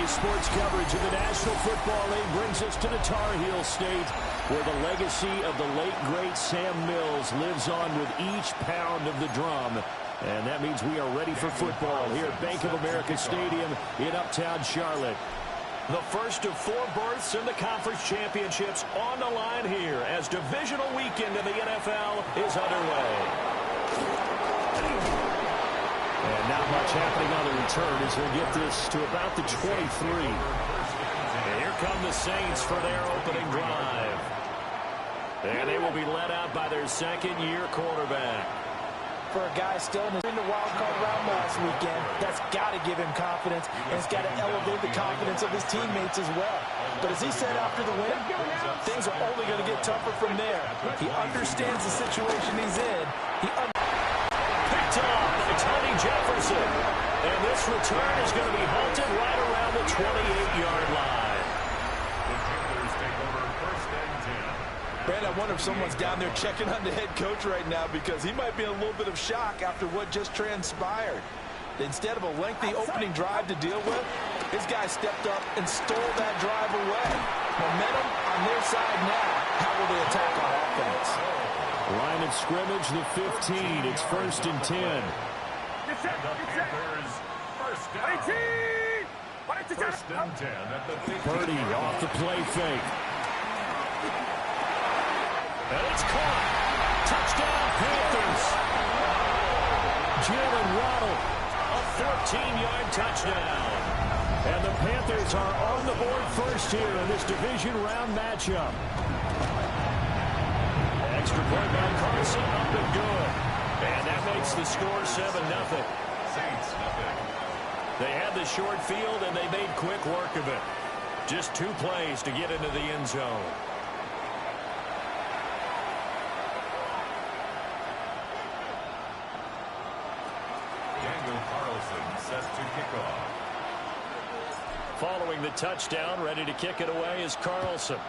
Today's sports coverage of the National Football League brings us to the Tar Heel State, where the legacy of the late, great Sam Mills lives on with each pound of the drum. And that means we are ready for football here at Bank of America Stadium in Uptown Charlotte. The first of 4 berths in the conference championships on the line here as divisional weekend of the NFL is underway. And not much happening on the return as we'll get this to about the 23. And here come the Saints for their opening drive. And they will be led out by their second-year quarterback. For a guy still in the wild card round last weekend, that's got to give him confidence, and it's got to elevate the confidence of his teammates as well. But as he said after the win, things are only going to get tougher from there. He understands the situation he's in. Picked off by Tony Jefferson. And this return is going to be halted right around the 28-yard line. Brad, I wonder if someone's down there checking on the head coach right now because he might be in a little bit of shock after what just transpired. Instead of a lengthy opening drive to deal with, his guy stepped up and stole that drive away. Momentum on their side now. How will they attack on offense? Line of scrimmage, the 15. It's 1st and 10. First and 10 at the 15. Purdy off the play fake. And it's caught. Touchdown, Panthers. Jalen Waddle, a 14-yard touchdown. And the Panthers are on the board first here in this division round matchup. Extra point by Carson, up and good. And that makes the score 7-0. Saints, nothing. They had the short field, and they made quick work of it. Just 2 plays to get into the end zone. Set to kick off. Following the touchdown, ready to kick it away is Carlson.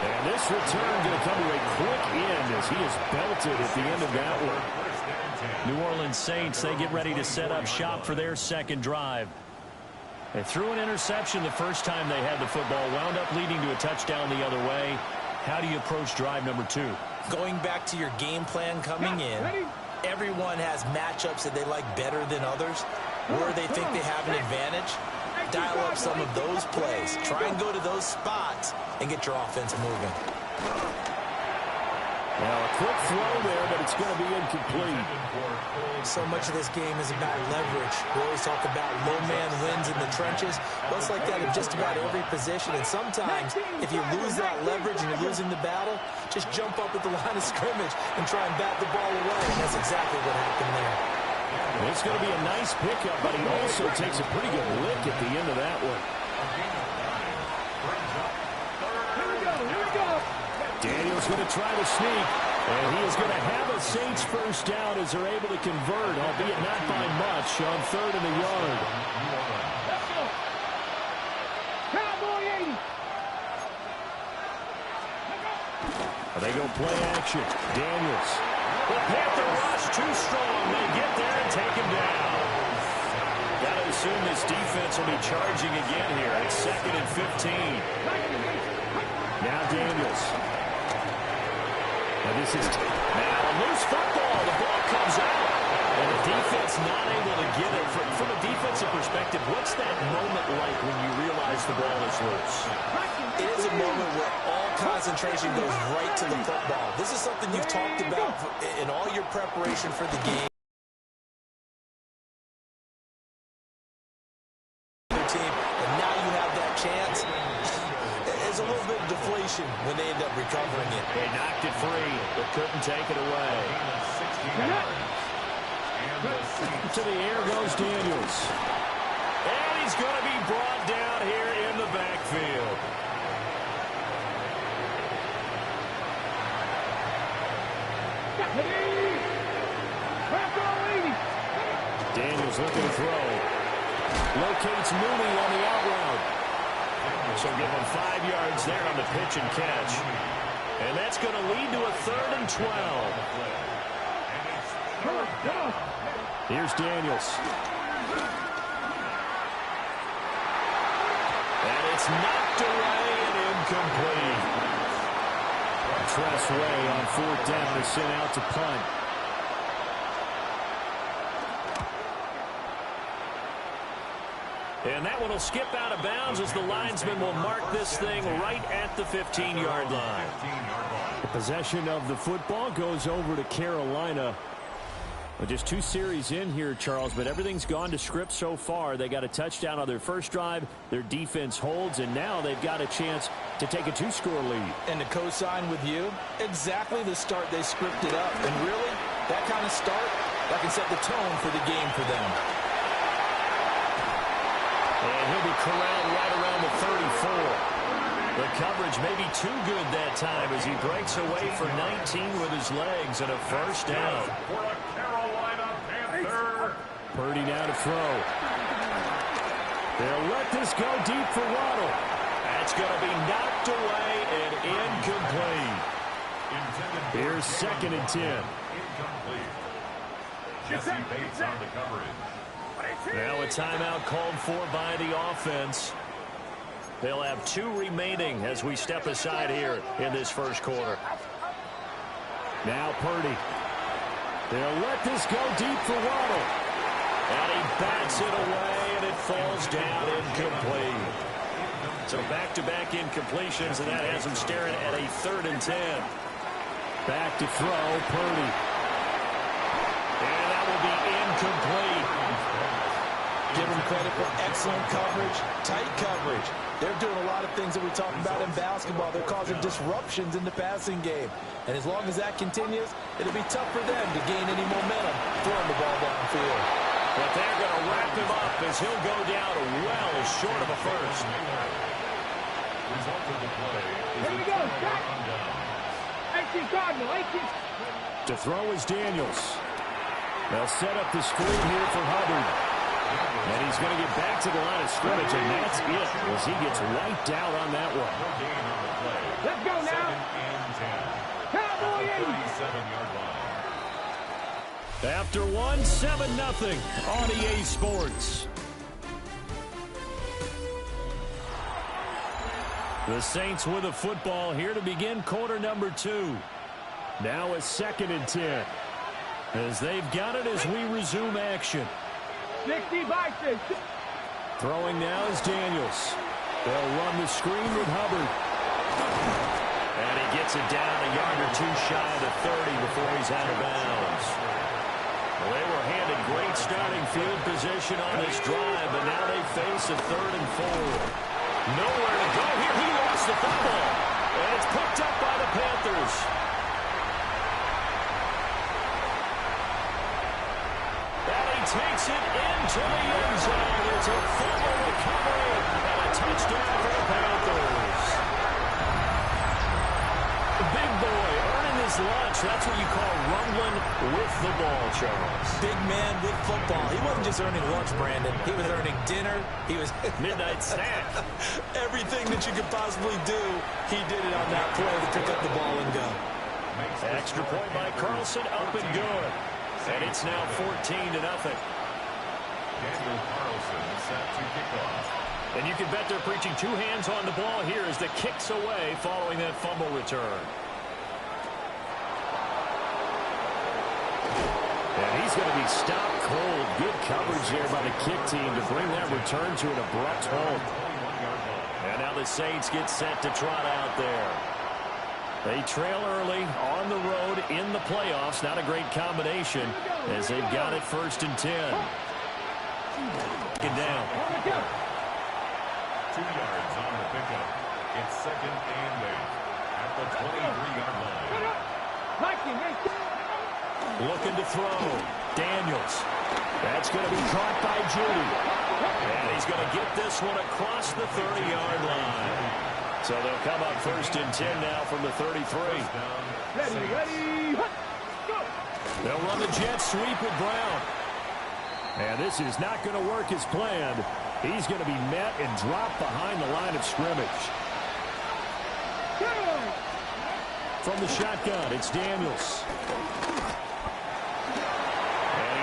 And this return going to come to a quick end as he is belted at the end of that one. New Orleans Saints, they get ready to set up shop for their second drive. They threw an interception the first time they had the football, wound up leading to a touchdown the other way. How do you approach drive number 2? Going back to your game plan coming in, everyone has matchups that they like better than others, where they think they have an advantage. Dial up some of those plays. Try and go to those spots and get your offense moving. Now a quick throw there, but it's going to be incomplete. So much of this game is about leverage. We always talk about low man wins in the trenches. Well, it's like that in just about every position. And sometimes, if you lose that leverage and you're losing the battle, just jump up at the line of scrimmage and try and bat the ball away. And that's exactly what happened there. Well, it's going to be a nice pickup, but he also takes a pretty good lick at the end of that one. Daniel's going to try to sneak, and he is going to have a Saints first down as they're able to convert, albeit not by much, on 3rd and a yard. They go play action. Daniels. The Panther rush too strong. They get there and take him down. Got to assume this defense will be charging again here. It's 2nd and 15. Now Daniels. And this is now a loose football. The ball comes out. And the defense not able to get it. From a defensive perspective, what's that moment like when you realize the ball is loose? It is a moment where all concentration goes right to the football. This is something you've talked about in all your preparation for the game. And now you have that chance. There's a little bit of deflation when they end up recovering it. They knocked it free, but couldn't take it away. To the air goes Daniels. And he's going to be brought down here in the backfield. Daniels looking to throw. Locates Mooney on the out route. So give him 5 yards there on the pitch and catch. And that's going to lead to a 3rd and 12. Here's Daniels. And it's knocked away and incomplete. Tress Way on 4th down is sent out to punt. And that one will skip out of bounds as the linesman will mark this thing right at the 15-yard line. The possession of the football goes over to Carolina. Well, just 2 series in here, Charles, but everything's gone to script so far. They got a touchdown on their first drive. Their defense holds, and now they've got a chance to take a 2-score lead. And to co-sign with you, exactly the start they scripted up. And really, that kind of start, that can set the tone for the game for them. And he'll be corralled right around the 34. The coverage may be too good that time as he breaks away for 19 with his legs and a first down. For a Carolina Panther. Purdy now to throw. They'll let this go deep for Waddle. That's going to be knocked away and incomplete. Here's 2nd and 10. Incomplete. Jesse Bates on the coverage. Now a timeout called for by the offense. They'll have 2 remaining as we step aside here in this first quarter. Now Purdy. They'll let this go deep for Waddle. And he bats it away, and it falls down incomplete. So back-to-back incompletions, and that has him staring at a 3rd and 10. Back to throw, Purdy. And that will be incomplete. Give them credit for excellent coverage, tight coverage. They're doing a lot of things that we talk about in basketball. They're causing disruptions in the passing game. And as long as that continues, it'll be tough for them to gain any momentum throwing the ball downfield. But they're going to wrap him up as he'll go down well short of a first. Result of the play is Here we go, back. 18 Cardinal, 18. To throw is Daniels. They'll set up the screen here for Hubbard. And he's going to get back to the line of scrimmage, and that's it as he gets wiped out on that one. Let's go now. Cowboy 80. After one, 7-0 on EA Sports. The Saints with a football here to begin quarter number 2. Now a 2nd and 10. As they've got it as we resume action. 60 Vikings. Throwing now is Daniels. They'll run the screen with Hubbard. And he gets it down a yard or 2 shy of the 30 before he's out of bounds. Well, they were handed great starting field position on this drive, but now they face a 3rd and 4. Nowhere to go here. He lost the football. And it's picked up by the Panthers. Takes it into the end zone. It's a fumble recovery and a touchdown for the Panthers. The big boy earning his lunch. That's what you call rumbling with the ball, Charles. Big man with football. He wasn't just earning lunch, Brandon. He was earning dinner. He was midnight snack. Everything that you could possibly do, he did it on that play to pick up the ball and go. Extra point by Carlson, up and good. And it's now 14-0. Daniel Carlson set to kick off. And you can bet they're preaching 2 hands on the ball here as the kick's away following that fumble return. And he's going to be stopped cold. Good coverage there by the kick team to bring that return to an abrupt halt. And now the Saints get set to trot out there. They trail early on the road in the playoffs. Not a great combination as they've got it 1st and 10. Get down. 2 yards on the pickup. It's 2nd and 8 at the 23-yard line. Looking to throw. Daniels. That's going to be caught by Judy. And he's going to get this one across the 30-yard line. So they'll come up 1st and 10 now from the 33. Ready, go. They'll run the jet sweep with Brown. And this is not going to work as planned. He's going to be met and dropped behind the line of scrimmage. From the shotgun, it's Daniels.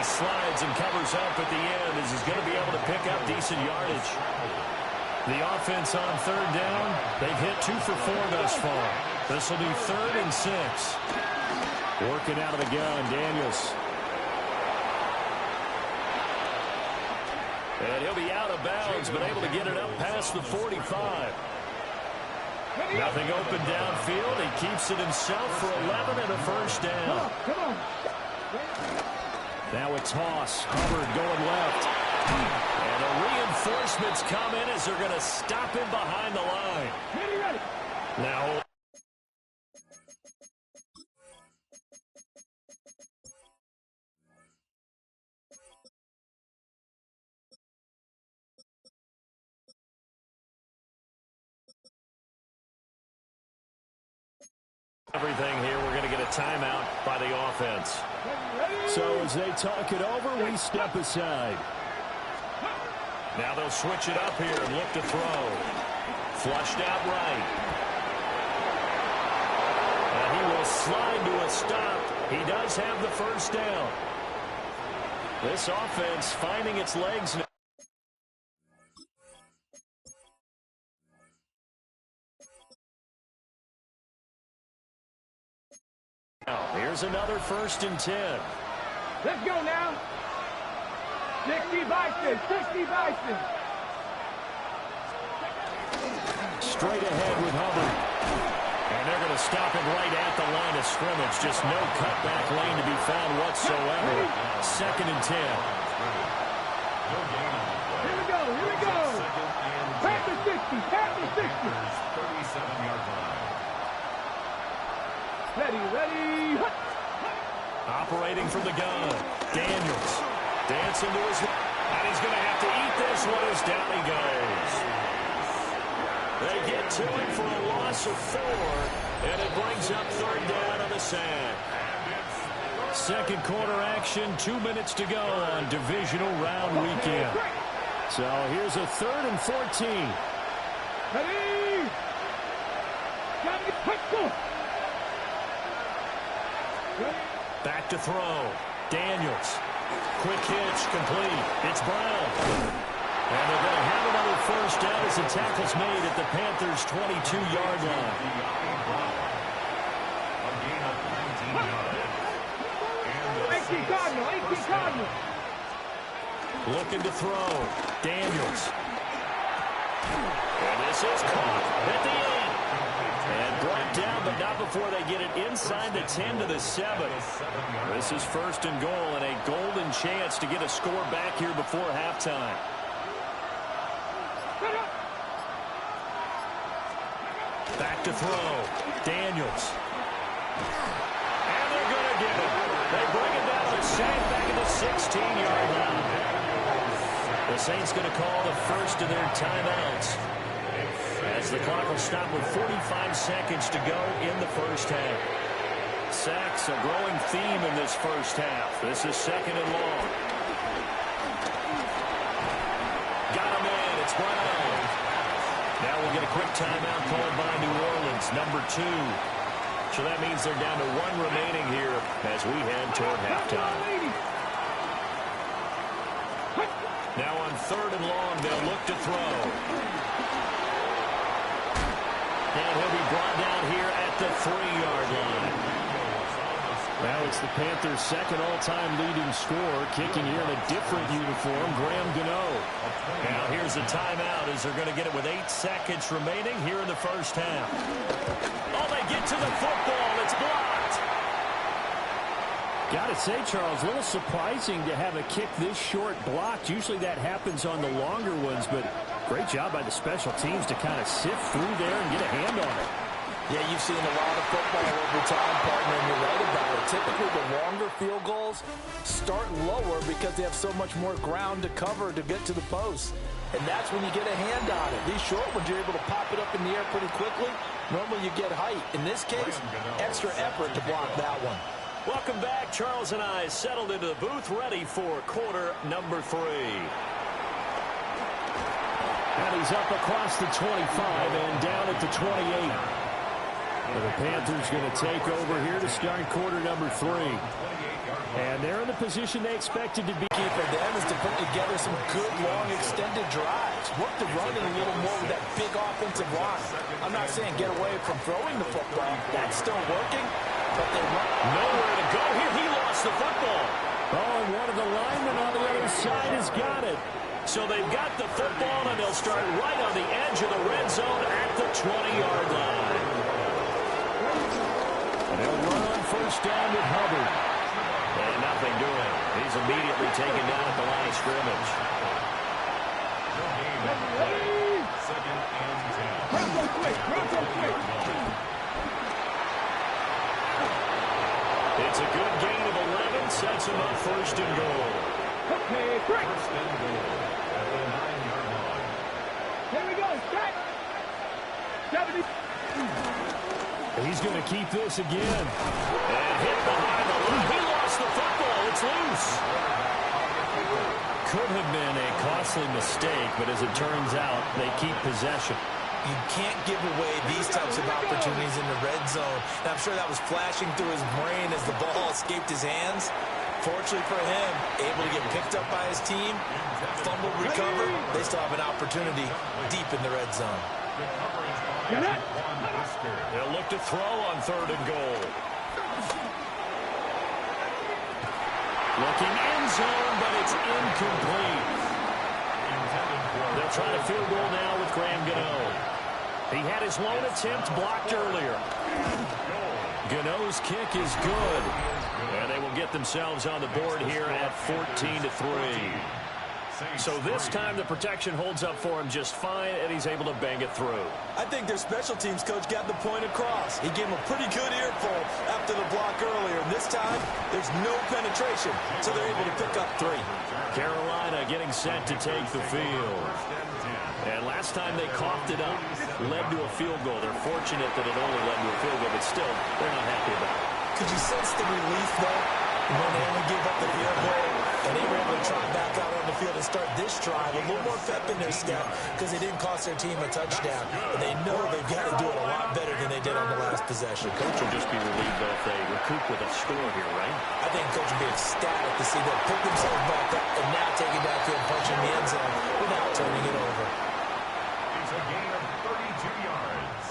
slides and covers up at the end as he's going to be able to pick up decent yardage. The offense on third down, they've hit 2 for 4 thus far. This will be 3rd and 6. Working out of the gun, Daniels. And he'll be out of bounds, but able to get it up past the 45. Nothing open downfield. He keeps it himself for 11 and a first down. Come on. Now a toss. Hubbard going left. And the reinforcements come in as they're going to stop him behind the line. Ready. Now everything here, we're going to get a timeout by the offense. So as they talk it over, we step aside. Now they'll switch it up here and look to throw. Flushed out right. And he will slide to a stop. He does have the first down. This offense finding its legs now. Here's another 1st and 10. Let's go now. 60 Bison. Straight ahead with Hubbard. And they're going to stop him right at the line of scrimmage. Just no cutback lane to be found whatsoever. 2nd and 10. Here we go. Panthers 60. 37-yard line. Ready. Operating from the gun. Daniels. Dancing to his left. And he's going to have to eat this one as down he goes. They get to him for a loss of 4. And it brings up 3rd down on the sack. 2nd quarter action. 2 minutes to go on divisional round weekend. So here's a 3rd and 14. Ready. Back to throw. Daniels. Quick hitch, complete. It's Brown. And they're going to have another first down as the tackle's made at the Panthers' 22-yard line. A gain of 19 yards. And 18 Cardinal. Looking to throw. Daniels. And this is caught at the end. And brought down, but not before they get it inside the 10 to the 7. This is 1st and goal and a golden chance to get a score back here before halftime. Back to throw. Daniels. And they're going to get it. They bring it down to sack back at the 16-yard line. The Saints going to call the first of their timeouts, as the clock will stop with 45 seconds to go in the first half. Sacks, a growing theme in this first half. This is 2nd and long. Got him in. It's Brown. Now we'll get a quick timeout called by New Orleans, number 2. So that means they're down to 1 remaining here as we head toward halftime. Now on 3rd and long, they'll look to throw. And he'll be brought down here at the 3-yard line. Now it's the Panthers' 2nd all-time leading scorer, kicking here in a different uniform, Graham Gano. Now here's a timeout as they're going to get it with 8 seconds remaining here in the first half. Oh, they get to the football. It's blocked. Got to say, Charles, a little surprising to have a kick this short blocked. Usually that happens on the longer ones, but great job by the special teams to kind of sift through there and get a hand on it. Yeah, you've seen a lot of football over time, partner, and you're right about it. Typically, the longer field goals start lower because they have so much more ground to cover to get to the post. And that's when you get a hand on it. These short ones, you're able to pop it up in the air pretty quickly. Normally, you get height. In this case, extra effort to block that one. Welcome back. Charles and I settled into the booth, ready for quarter number 3. And he's up across the 25 and down at the 28. And the Panthers going to take over here to start quarter number 3. And they're in the position they expected to be. Key for them is to put together some good, long, extended drives. Work the run in a little more with that big offensive line. I'm not saying get away from throwing the football. That's still working, but they run. Nowhere to go here. He lost the football. Oh, and one of the linemen on the other side has got it. So they've got the football, and they'll start right on the edge of the red zone at the 20-yard line. And they'll run on first down with Hubbard. And nothing doing. He's immediately taken down at the line of scrimmage. Second and 10. It's a good gain of 11. Sets him up first and goal. Okay, great. First and goal at the 9-yard line. Here we go. Set. 70. He's going to keep this again. And hit behind the line. He lost the football. It's loose. Could have been a costly mistake, but as it turns out, they keep possession. You can't give away these types of opportunities in the red zone. And I'm sure that was flashing through his brain as the ball escaped his hands. Fortunately for him, able to get picked up by his team, fumble recover. They still have an opportunity deep in the red zone. They'll look to throw on third and goal. Looking end zone, but it's incomplete. They'll try a field goal now with Graham Gano. He had his lone attempt blocked earlier. Gano's kick is good. And they will get themselves on the board here at 14-3. So this time the protection holds up for him just fine, and he's able to bang it through. I think their special teams coach got the point across. He gave him a pretty good earful after the block earlier. And this time, there's no penetration, so they're able to pick up 3. Carolina getting set to take the field. And last time they coughed it up, led to a field goal. They're fortunate that it only led to a field goal, but still, they're not happy about it. Could you sense the relief, though, when they only gave up the field goal, and they were able to trot back out on the field and start this drive? A little more pep in their step because they didn't cost their team a touchdown. And they know they've got to do it a lot better than they did on the last possession. The coach will just be relieved, though, if they recoup with a score here, right? I think coach will be ecstatic to see them pick themselves back up and now take it back here and punch in the end zone without turning it over. It's a gain of 32 yards.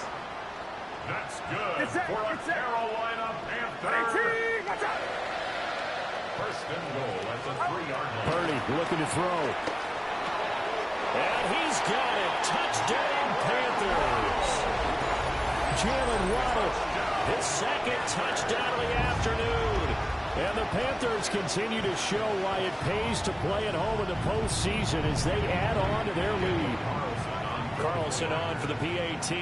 That's good for a Carolina Panther. First and goal at the 3-yard line. Purdy looking to throw. And he's got it. Touchdown, Panthers. Jalen Waddle, his second touchdown of the afternoon. And the Panthers continue to show why it pays to play at home in the postseason as they add on to their lead. Carlson on for the PAT.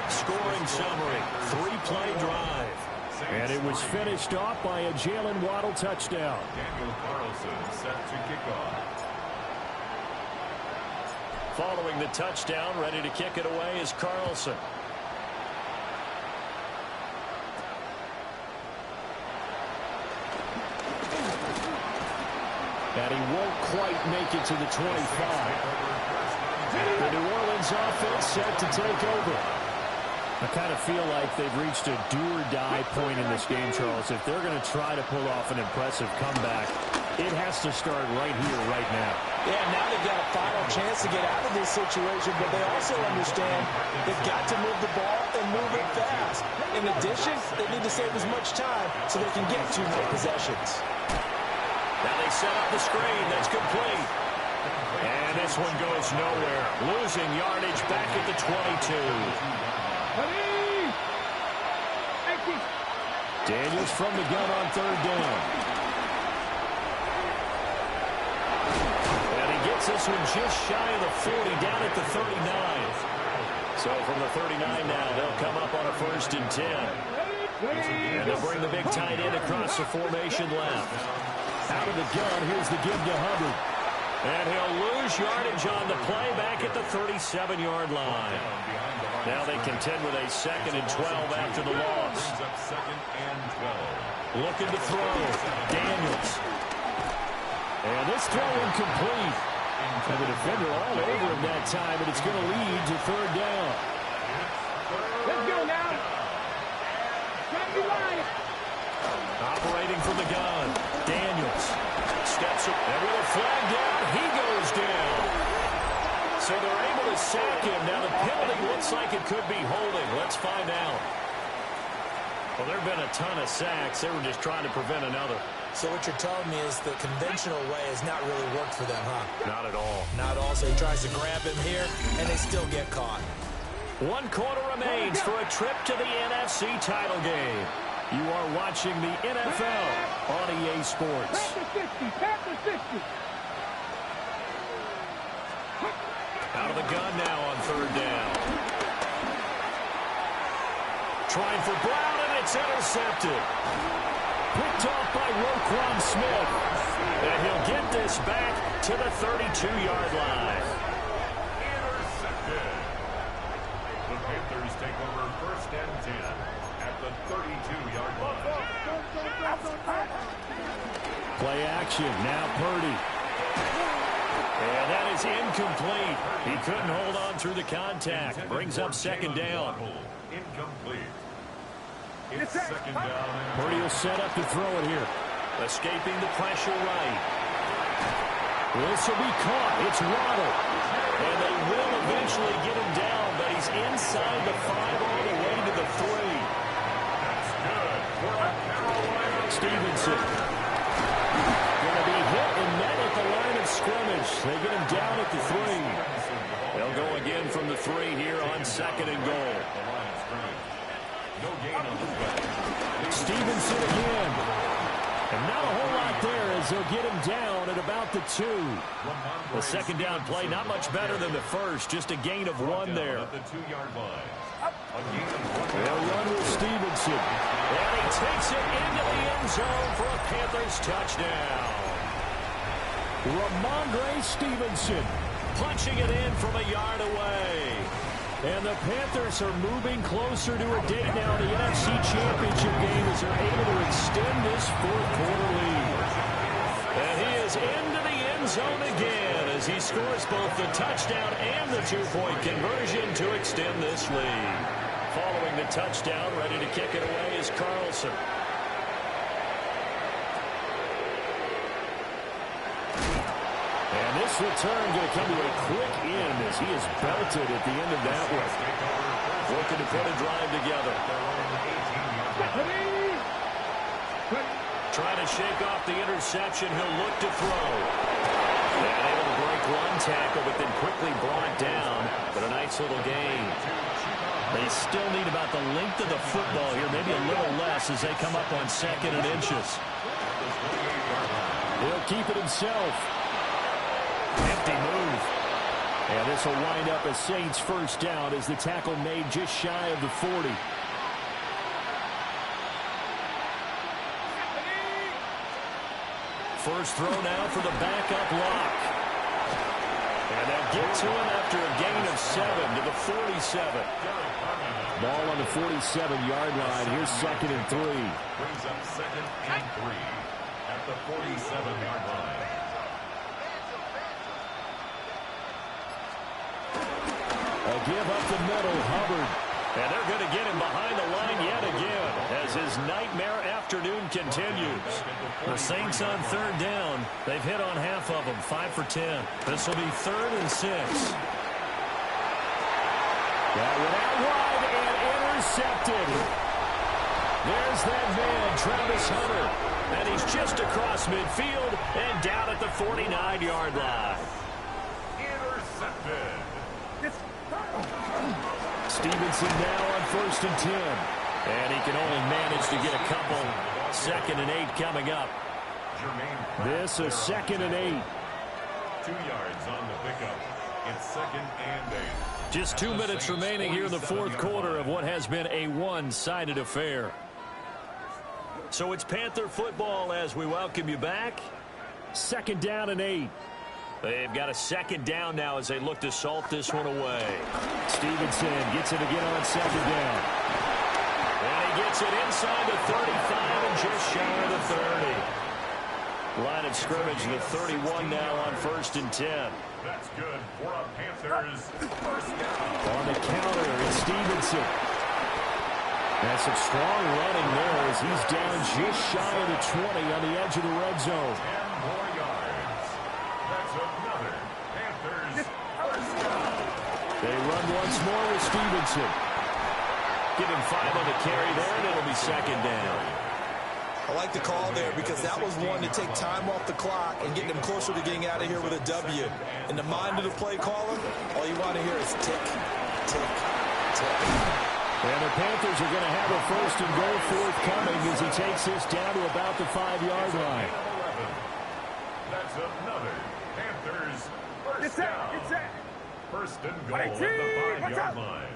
Scoring summary, 3-play drive. And it was finished off by a Jalen Waddle touchdown. Daniel Carlson set to kick off. Following the touchdown, ready to kick it away is Carlson. And he won't quite make it to the 25. The New Orleans offense set to take over. I kind of feel like they've reached a do-or-die point in this game, Charles. If they're going to try to pull off an impressive comeback, it has to start right here, right now. Yeah, now they've got a final chance to get out of this situation, but they also understand they've got to move the ball and move it fast. In addition, they need to save as much time so they can get 2 more possessions. Now they set up the screen. That's complete. And this one goes nowhere. Losing yardage back at the 22. Daniels from the gun on third down. And he gets this one just shy of the 40, down at the 39. So from the 39 now, they'll come up on a 1st and 10. And they'll bring the big tight end across the formation left. Out of the gun, here's the give to Hubbard. And he'll lose yardage on the play back at the 37-yard line. Now they contend with a 2nd and 12 after the loss. Second and 12. Looking to throw. Daniels. And this throw incomplete. And the defender all over him that time, and it's going to lead to third down. Let's go now. Operating from the gun, Daniels steps up, and with a flag down, he goes down. So they're able to sack him. Now the penalty looks like it could be holding. Let's find out. Well, there have been a ton of sacks. They were just trying to prevent another. So what you're telling me is the conventional way has not really worked for them, huh? Not at all. Not all. So he tries to grab him here, and they still get caught. 1 quarter remains for a trip to the NFC title game. You are watching the NFL on EA Sports. Panthers 50. Out of the gun now on third down. Trying for Brown, and it's intercepted. Picked off by Roquan Smith. And he'll get this back to the 32-yard line. Intercepted. The Panthers take over first and 10 at the 32-yard line. Play action, now Purdy. And that is incomplete. He couldn't hold on through the contact. Brings up second down. Incomplete. It's second down. Purdy will set up to throw it here. Escaping the pressure right. This will be caught. It's Waddle. And they will eventually get him down, but he's inside the 5 all the way to the 3. That's good for a Carolina. Stevenson. Going to be hit and met at the line of scrimmage. They get him down at the 3. They'll go again from the 3 here on second and goal. No gain on the play. Stevenson again. And not a whole lot there as they'll get him down at about the 2. The second down play, not much better than the first. Just a gain of 1 there. At the 2-yard line. A gain of 1. They'll run with Stevenson. And he takes it into the end zone for a Panthers touchdown. Ramondre Stevenson punching it in from a yard away. And the Panthers are moving closer to a date now in the NFC Championship game as they're able to extend this fourth-quarter lead. And he is into the end zone again as he scores both the touchdown and the 2-point conversion to extend this lead. Following the touchdown, ready to kick it away is Carlson. And this return going to come to a quick end as he is belted at the end of that one. Looking to put a drive together. Trying to shake off the interception. He'll look to throw. And able to break one tackle, but then quickly brought down. But a nice little gain. They still need about the length of the football here, maybe a little less as they come up on second and inches. He'll keep it himself. Empty move. And this will wind up a Saints first down as the tackle made just shy of the 40. First throw now for the backup lock. And they'll get to him after a gain of 7 to the 47. Ball on the 47-yard line. Here's second and 3. Brings up second and 3 at the 47-yard line. A give up the middle, Hubbard. And they're going to get him behind the line yet again as his nightmare afternoon continues. The Saints on third down. They've hit on half of them, 5 for 10. This will be 3rd and 6. That went out wide and intercepted. There's that man, Travis Hunter. And he's just across midfield and down at the 49-yard line. Intercepted. Stevenson now on 1st and 10. And he can only manage to get a couple. 2nd and 8 coming up. This is 2nd and 8. 2 yards on the pickup. It's 2nd and 8. Just 2 minutes remaining here in the fourth quarter of what has been a one-sided affair. So it's Panther football as we welcome you back. 2nd down and 8. They've got a 2nd down now as they look to salt this one away. Stevenson gets it again on 2nd down. And he gets it inside the 35 and just shy of the 30. Line of scrimmage, the 31 now on 1st and 10. That's good for a Panthers first down. On the counter, it's Stevenson. That's some strong running there as he's down just shy of the 20 on the edge of the red zone. 10 more yards. That's another Panthers first down. They run once more with Stevenson. Give him 5 on the carry there, and it'll be 2nd down. I like the call there because that was one to take time off the clock and get them closer to getting out of here with a W. In the mind of the play caller, all you want to hear is tick, tick, tick. And the Panthers are going to have a 1st and goal forthcoming as he takes this down to about the 5-yard line. That's another Panthers first down. First and goal at the 5-yard line.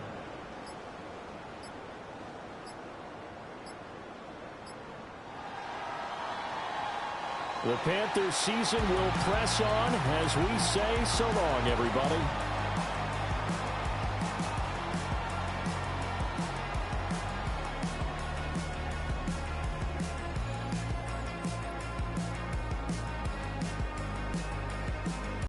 The Panthers season will press on as we say so long, everybody.